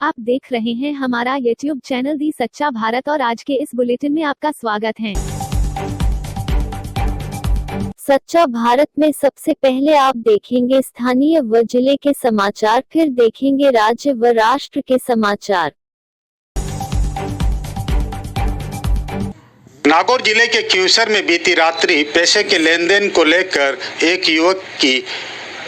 आप देख रहे हैं हमारा YouTube चैनल दी सच्चा भारत और आज के इस बुलेटिन में आपका स्वागत है। सच्चा भारत में सबसे पहले आप देखेंगे स्थानीय व जिले के समाचार, फिर देखेंगे राज्य व राष्ट्र के समाचार। नागौर जिले के क्यूसर में बीती रात्रि पैसे के लेन देन को लेकर एक युवक की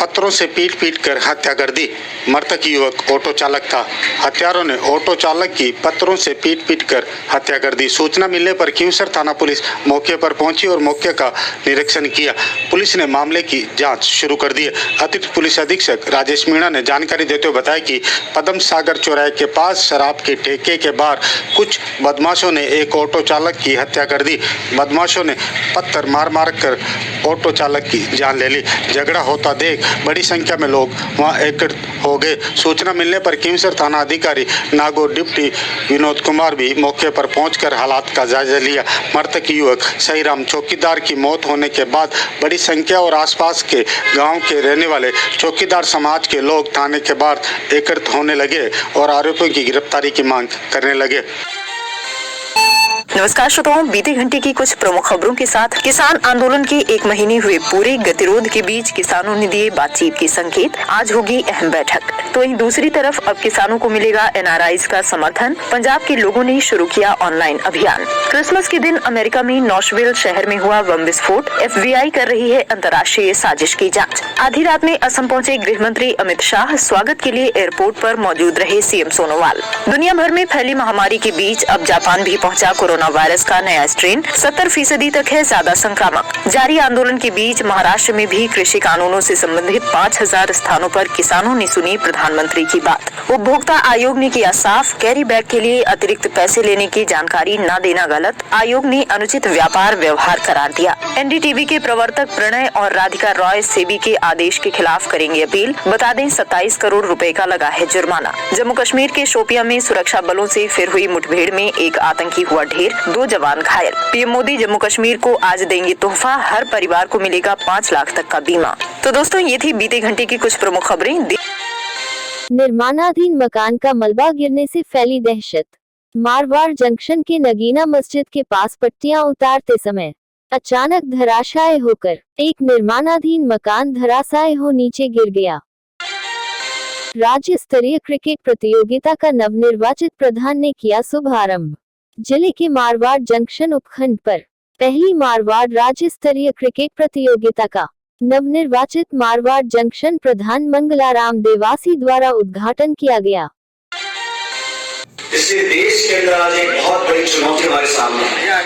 पत्थरों से पीट कर हत्या कर दी। मृतक युवक ऑटो चालक था। हत्यारों ने ऑटो चालक की पत्थरों से पीट कर हत्या कर दी। सूचना मिलने पर क्यूसर थाना पुलिस मौके पर पहुंची और मौके का निरीक्षण किया। पुलिस ने मामले की जांच शुरू कर दी है। अतिरिक्त पुलिस अधीक्षक राजेश मीणा ने जानकारी देते हुए बताया कि पद्म सागर चौराहे के पास शराब के ठेके के बाहर कुछ बदमाशों ने एक ऑटो चालक की हत्या कर दी। बदमाशों ने पत्थर मार कर ऑटो चालक की जान ले ली। झगड़ा होता देख बड़ी संख्या में लोग वहां एकत्रित हो गए। सूचना मिलने पर क्यूसर थाना अधिकारी नागौर डिप्टी विनोद कुमार भी मौके पर पहुंचकर हालात का जायजा लिया। मृतक युवक सहीराम चौकीदार की मौत होने के बाद बड़ी संख्या और आसपास के गांव के रहने वाले चौकीदार समाज के लोग थाने के बाहर एकत्रित होने लगे और आरोपियों की गिरफ्तारी की मांग करने लगे। नमस्कार श्रोताओं, बीते घंटे की कुछ प्रमुख खबरों के साथ किसान आंदोलन के एक महीने हुए पूरे गतिरोध के बीच किसानों ने दिए बातचीत के संकेत। आज होगी अहम बैठक। तो वहीं दूसरी तरफ अब किसानों को मिलेगा एनआरआईज का समर्थन। पंजाब के लोगों ने शुरू किया ऑनलाइन अभियान। क्रिसमस के दिन अमेरिका में नॉशविल शहर में हुआ बम विस्फोट। FBI कर रही है अंतर्राष्ट्रीय साजिश की जाँच। आधी रात में असम पहुँचे गृह मंत्री अमित शाह। स्वागत के लिए एयरपोर्ट पर मौजूद रहे CM सोनोवाल। दुनिया भर में फैली महामारी के बीच अब जापान भी पहुँचा कोरोना वायरस का नया स्ट्रेन। 70% तक है ज्यादा संक्रामक। जारी आंदोलन के बीच महाराष्ट्र में भी कृषि कानूनों से संबंधित 5000 स्थानों पर किसानों ने सुनी प्रधानमंत्री की बात। उपभोक्ता आयोग ने किया साफ, कैरी बैग के लिए अतिरिक्त पैसे लेने की जानकारी न देना गलत। आयोग ने अनुचित व्यापार व्यवहार करार दिया। NDTV के प्रवर्तक प्रणय और राधिका रॉय सेबी के आदेश के खिलाफ करेंगे अपील। बता दें 27 करोड़ रुपए का लगा है जुर्माना। जम्मू कश्मीर के शोपियां में सुरक्षा बलों से फिर हुई मुठभेड़ में एक आतंकी हुआ ढेर, 2 जवान घायल। PM मोदी जम्मू कश्मीर को आज देंगे तोहफा। हर परिवार को मिलेगा 5 लाख तक का बीमा। तो दोस्तों, ये थी बीते घंटे की कुछ प्रमुख खबरें। निर्माणाधीन मकान का मलबा गिरने से फैली दहशत। मारवाड़ जंक्शन के नगीना मस्जिद के पास पट्टियां उतारते समय अचानक धराशायी होकर एक निर्माणाधीन मकान धराशायी हो नीचे गिर गया। राज्य स्तरीय क्रिकेट प्रतियोगिता का नवनिर्वाचित प्रधान ने किया शुभारंभ। जिले के मारवाड़ जंक्शन उपखंड पर पहली मारवाड़ राज्य स्तरीय क्रिकेट प्रतियोगिता का नवनिर्वाचित मारवाड़ जंक्शन प्रधान मंगलाराम देवासी द्वारा उद्घाटन किया गया। इसलिए देश के अंदर आज एक बहुत बड़ी चुनौती हमारे सामने है।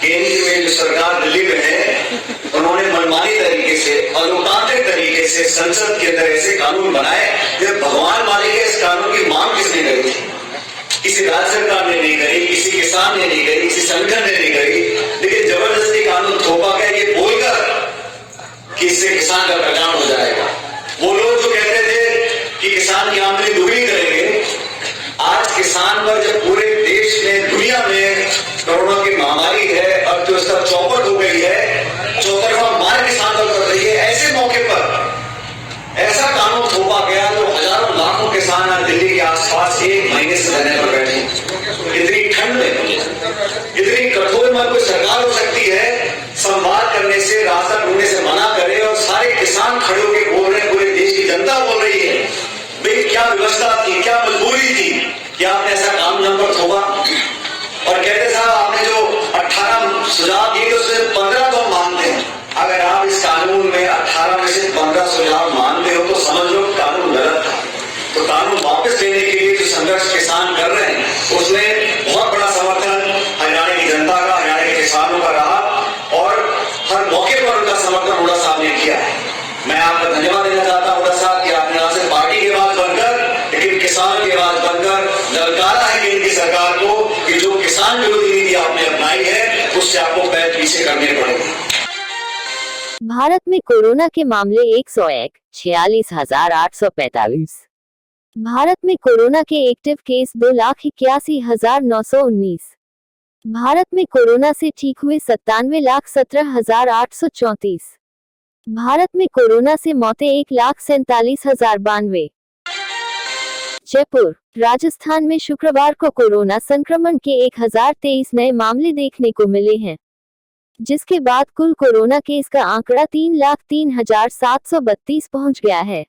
केंद्र में जो सरकार दिल्ली में है, उन्होंने मनमानी तरीके से, अलोकतांत्रिक तरीके से संसद के अंदर ऐसे कानून बनाए जो भगवान मालिक है। इस कानून की मांग किसने करी थी? किसी राज्य सरकार ने नहीं करी, किसी किसान ने नहीं करी, किसी संगठन ने नहीं करी, लेकिन जबरदस्ती कानून थोपा गया ये बोलकर कि इससे किसान का कल्याण हो जाएगा। वो लोग जो कहते थे कि किसान की आमदनी दुगनी करेंगे, आज किसान पर जब पूरे देश में, दुनिया में कोरोना की महामारी है, अब जो इसका चौपट हो गई है, चौतरफा मार किसान पर कर रही है, ऐसे मौके पर ऐसा कानून थोपा गया जो हजारों लाखों किसान आज दिल्ली के आसपास 1 महीने से रहने पर बैठे। इतनी ठंड में, इतनी कठोर में कोई सरकार हो सकती है संवाद करने से, रास्ता ढूंढने से मना करे और सारे किसान खड़े होकर बोल रहे हैं, पूरे देश की जनता बोल रही है, भाई क्या व्यवस्था थी, क्या मजबूरी थी कि आपने ऐसा कानून हम पर थोपा। और कहते साहब आपने जो 18 सुझाव दिए उसमें 15 तो मानते हैं। अगर आप इस कानून में 18 में से 15 सुझाव मानते हो तो समझ लो कानून गलत था। तो कानून वापस लेने के लिए जो संघर्ष किसान कर रहे हैं उसमें बहुत बड़ा समर्थन हरियाणा की जनता का, हरियाणा के किसानों का रहा और हर मौके पर उनका समर्थन हुड्डा साहब ने किया है। मैं आपका धन्यवाद देना चाहता हूं हुड्डा साहब कि आपने यहाँ से पार्टी की आवाज बनकर, लेकिन किसान की आवाज बनकर ललकारा है केंद्र की सरकार को कि जो किसान विरोधी नीति आपने अपनाई है उससे आपको पैर पीछे करने पड़ेंगे। भारत में कोरोना के मामले 101, 46,845। भारत में कोरोना के एक्टिव केस 2,81,919। भारत में कोरोना से ठीक हुए 97,17,834। भारत में कोरोना से मौतें 1,47,092। जयपुर राजस्थान में शुक्रवार को कोरोना संक्रमण के 1023 नए मामले देखने को मिले हैं, जिसके बाद कुल कोरोना केस का आंकड़ा 3,03,732 पहुंच गया है।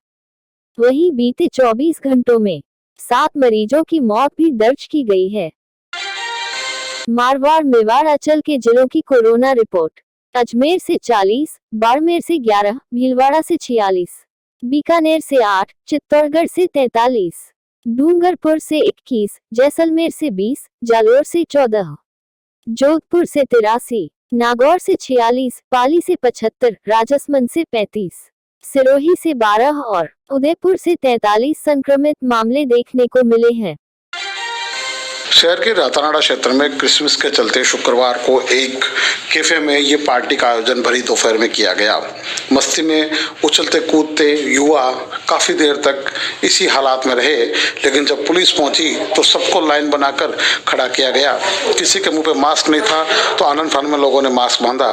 वहीं बीते 24 घंटों में 7 मरीजों की मौत भी दर्ज की गई है। मारवाड़ मेवाड़ अंचल के जिलों की कोरोना रिपोर्ट। अजमेर से 40, बाड़मेर से 11, भीलवाड़ा से 46, बीकानेर से 8, चित्तौड़गढ़ से 43, डूंगरपुर से 21, जैसलमेर से 20, जालोर से 14, जोधपुर से 83, नागौर से 46, पाली से 75, राजसमंद से 35, सिरोही से 12 और उदयपुर से 43 संक्रमित मामले देखने को मिले हैं। शहर के रातानाडा क्षेत्र में क्रिसमस के चलते शुक्रवार को एक कैफे में ये पार्टी का आयोजन भरी दोपहर में किया गया। मस्ती में उछलते कूदते युवा काफी देर तक इसी हालात में रहे, लेकिन जब पुलिस पहुंची तो सबको लाइन बनाकर खड़ा किया गया। किसी के मुंह पे मास्क नहीं था तो आनंद फानन में लोगों ने मास्क बांधा।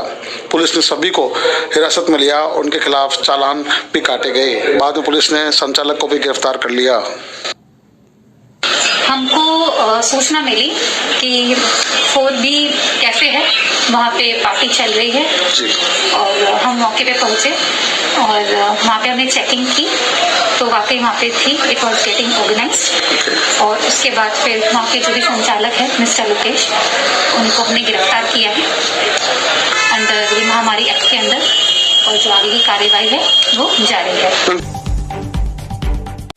पुलिस ने सभी को हिरासत में लिया, उनके खिलाफ चालान भी काटे गए। बाद में पुलिस ने संचालक को भी गिरफ्तार कर लिया। हमको सूचना मिली कि 4B कैफे है, वहाँ पे पार्टी चल रही है और हम मौके पे पहुंचे और वहाँ पे हमने चेकिंग की तो वाकई वहाँ पे थी, इट वॉज गेटिंग ऑर्गेनाइज्ड। और उसके बाद फिर वहाँ के जो भी संचालक है मिस्टर लोकेश, उनको हमने गिरफ्तार किया है अंडर महामारी एक्ट के अंदर, और जो आगे की कार्यवाही है वो जारी है।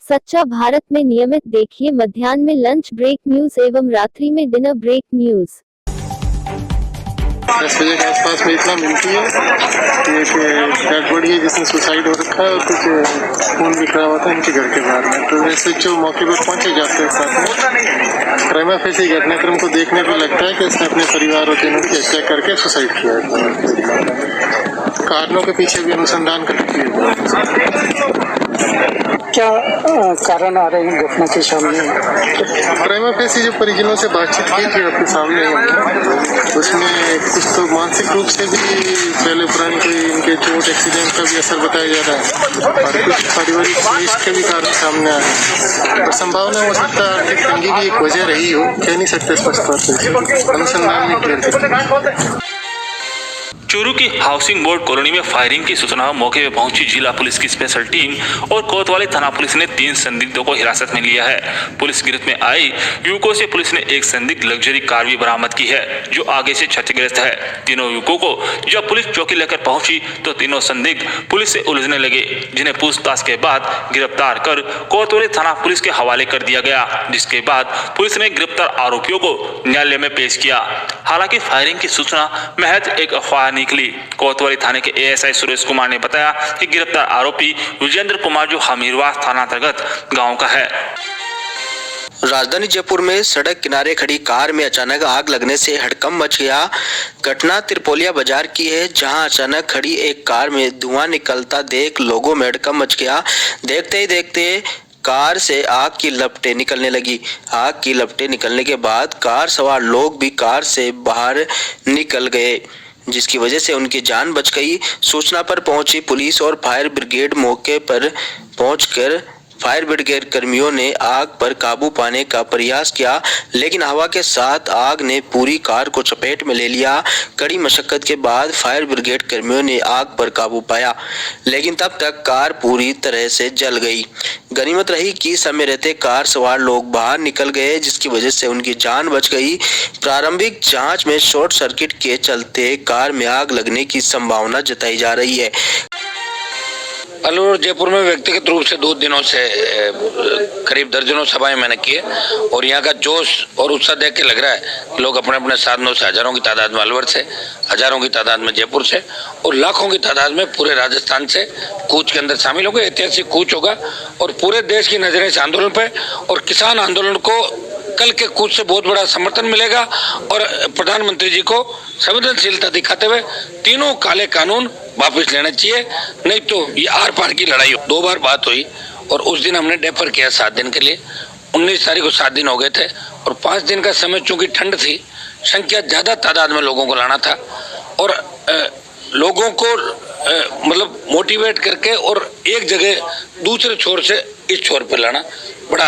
सच्चा भारत में नियमित देखिए मध्याह्न में लंच ब्रेक न्यूज एवं रात्रि में डिनर ब्रेक न्यूज। 10 बजे के आसपास में इतना मिलती है कि एक डेड बॉडी है जिसने सुसाइड हो रखा है और कुछ खून बिखरा हुआ था इनके घर के बाहर में। तो वैसे जो मौके पर पहुंचे जाते हैं साथ में प्रेमा फेसी घटनाक्रम को देखने पर लगता है कि इसने अपने परिवार और जनों की हत्या करके सुसाइड किया है। कारणों के पीछे भी अनुसंधान करती है। क्या कारण आ रहे हैं घटना के सामने? प्रेमा फेसी जो परिजनों से बातचीत की थी आपके सामने, उसमें कुछ तो मानसिक रूप से भी पहले पुरानी कोई इनके चोट एक्सीडेंट का भी असर बताया जा रहा है और कुछ पारिवारिक क्लेश के भी कारण सामने आए हैं। तो संभावना हो सकता है आर्थिक तंगी की एक वजह रही हो, कह नहीं सकते स्पष्ट तौर पर, अनुसंधान में क्लियर करते। चूरू की हाउसिंग बोर्ड कॉलोनी में फायरिंग की सूचना मौके पर पहुंची जिला पुलिस की स्पेशल टीम और कोतवाली थाना पुलिस ने 3 संदिग्धों को हिरासत में लिया है। पुलिस गिरफ्त में आई युवकों से पुलिस ने एक संदिग्ध लग्जरी कार भी बरामद की है जो आगे से क्षतिग्रस्त है। तीनों युवकों को जब पुलिस चौकी लेकर पहुंची तो तीनों संदिग्ध पुलिस से उलझने लगे, जिन्हें पूछताछ के बाद गिरफ्तार कर कोतवाली थाना पुलिस के हवाले कर दिया गया, जिसके बाद पुलिस ने गिरफ्तार आरोपियों को न्यायालय में पेश किया। हालांकि फायरिंग की सूचना महज एक अफवाह निकली। कोतवाली थाने के एएसआई सुरेश कुमार ने बताया कि गिरफ्तार आरोपी विजेंद्र कुमार जो हमीरवास थाना अंतर्गत गांव का है। राजधानी जयपुर में सड़क किनारे खड़ी कार में अचानक आग लगने से हड़कंप मच गया। घटना तिरपोलिया बाजार की है, जहां अचानक खड़ी एक कार में धुआं निकलता देख लोगों में हड़कंप मच गया। देखते ही देखते कार से आग की लपटें निकलने लगी। आग की लपटें निकलने के बाद कार सवार लोग भी कार से बाहर निकल गए, जिसकी वजह से उनकी जान बच गई। सूचना पर पहुंची पुलिस और फायर ब्रिगेड मौके पर पहुंचकर फायर ब्रिगेड कर्मियों ने आग पर काबू पाने का प्रयास किया, लेकिन हवा के साथ आग ने पूरी कार को चपेट में ले लिया। कड़ी मशक्कत के बाद फायर ब्रिगेड कर्मियों ने आग पर काबू पाया, लेकिन तब तक कार पूरी तरह से जल गई। गनीमत रही कि समय रहते कार सवार लोग बाहर निकल गए, जिसकी वजह से उनकी जान बच गई। प्रारंभिक जांच में शॉर्ट सर्किट के चलते कार में आग लगने की संभावना जताई जा रही है। अलवर जयपुर में व्यक्तिगत रूप से 2 दिनों से करीब दर्जनों सभाएं मैंने की है और यहाँ का जोश और उत्साह देख के लग रहा है लोग अपने अपने साधनों से हजारों की तादाद में अलवर से, हजारों की तादाद में जयपुर से और लाखों की तादाद में पूरे राजस्थान से कूच के अंदर शामिल होंगे। ऐतिहासिक कूच होगा और पूरे देश की नजरें इस आंदोलन पे और किसान आंदोलन को कल के कूच से बहुत बड़ा समर्थन मिलेगा और प्रधानमंत्री जी को संवेदनशीलता दिखाते हुए तीनों काले कानून वापस लेना चाहिए, नहीं तो ये आर पार की लड़ाई हो। 2 बार बात हुई और उस दिन हमने डेफर किया 7 दिन के लिए। 19 तारीख को 7 दिन हो गए थे और 5 दिन का समय, चूंकि ठंड थी, संख्या ज्यादा तादाद में लोगों को लाना था और लोगों को मतलब मोटिवेट करके और एक जगह दूसरे छोर से इस छोर पे लाना बड़ा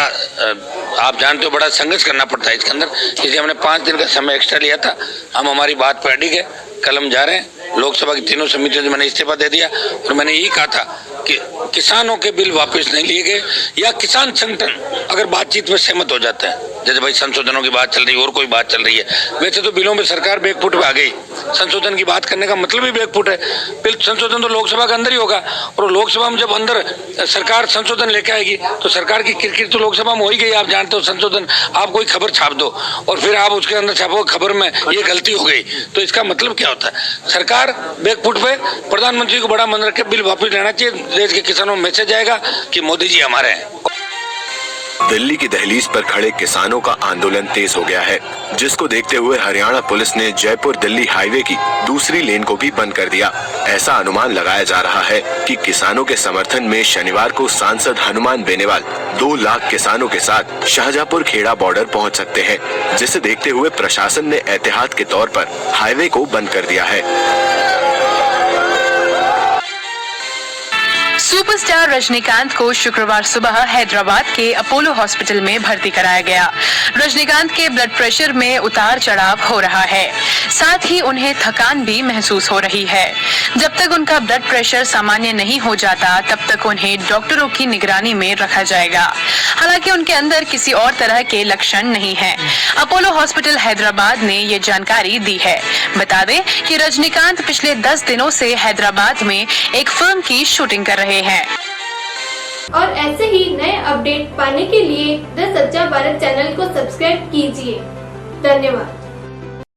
आप जानते हो बड़ा संघर्ष करना पड़ता है इसके अंदर। इसलिए हमने 5 दिन का समय एक्स्ट्रा लिया था। हम हमारी बात पर अडिग है। कल हम जा रहे हैं लोकसभा की तीनों समितियों से मैंने इस्तीफा दे दिया और मैंने यही कहा था कि किसानों के बिल वापस नहीं लिए गए या किसान संगठन अगर बातचीत में सहमत हो जाता है, जैसे भाई संशोधनों की बात चल रही है और कोई बात चल रही है, वैसे तो बिलों में सरकार बैकफुट पे आ गई। संशोधन की बात करने का मतलब ही बैकफुट है। बिल संशोधन तो लोकसभा के अंदर ही होगा और लोकसभा में जब अंदर सरकार संशोधन लेके आएगी तो सरकार की किरकिर तो लोकसभा में हो ही गई। आप जानते हो संशोधन, आप कोई खबर छाप दो और फिर आप उसके अंदर छापो खबर में ये गलती हो गई, तो इसका मतलब क्या होता है? सरकार बैकफुट पे, प्रधानमंत्री को बड़ा मन रख के बिल वापस लेना चाहिए। देश के किसानों में मैसेज आएगा कि मोदी जी हमारे हैं। दिल्ली की दहलीज पर खड़े किसानों का आंदोलन तेज हो गया है, जिसको देखते हुए हरियाणा पुलिस ने जयपुर दिल्ली हाईवे की दूसरी लेन को भी बंद कर दिया। ऐसा अनुमान लगाया जा रहा है कि किसानों के समर्थन में शनिवार को सांसद हनुमान बेनीवाल 2 लाख किसानों के साथ शाहजहांपुर खेड़ा बॉर्डर पहुंच सकते हैं, जिसे देखते हुए प्रशासन ने एहतियात के तौर पर हाईवे को बंद कर दिया है। सुपरस्टार रजनीकांत को शुक्रवार सुबह हैदराबाद के अपोलो हॉस्पिटल में भर्ती कराया गया। रजनीकांत के ब्लड प्रेशर में उतार चढ़ाव हो रहा है, साथ ही उन्हें थकान भी महसूस हो रही है। जब तक उनका ब्लड प्रेशर सामान्य नहीं हो जाता तब तक उन्हें डॉक्टरों की निगरानी में रखा जाएगा। हालांकि उनके अंदर किसी और तरह के लक्षण नहीं है। अपोलो हॉस्पिटल हैदराबाद ने ये जानकारी दी है। बता दें कि रजनीकांत पिछले 10 दिनों से हैदराबाद में एक फिल्म की शूटिंग कर रहे हैं। और ऐसे ही नए अपडेट पाने के लिए द सच्चा भारत चैनल को सब्सक्राइब कीजिए। धन्यवाद।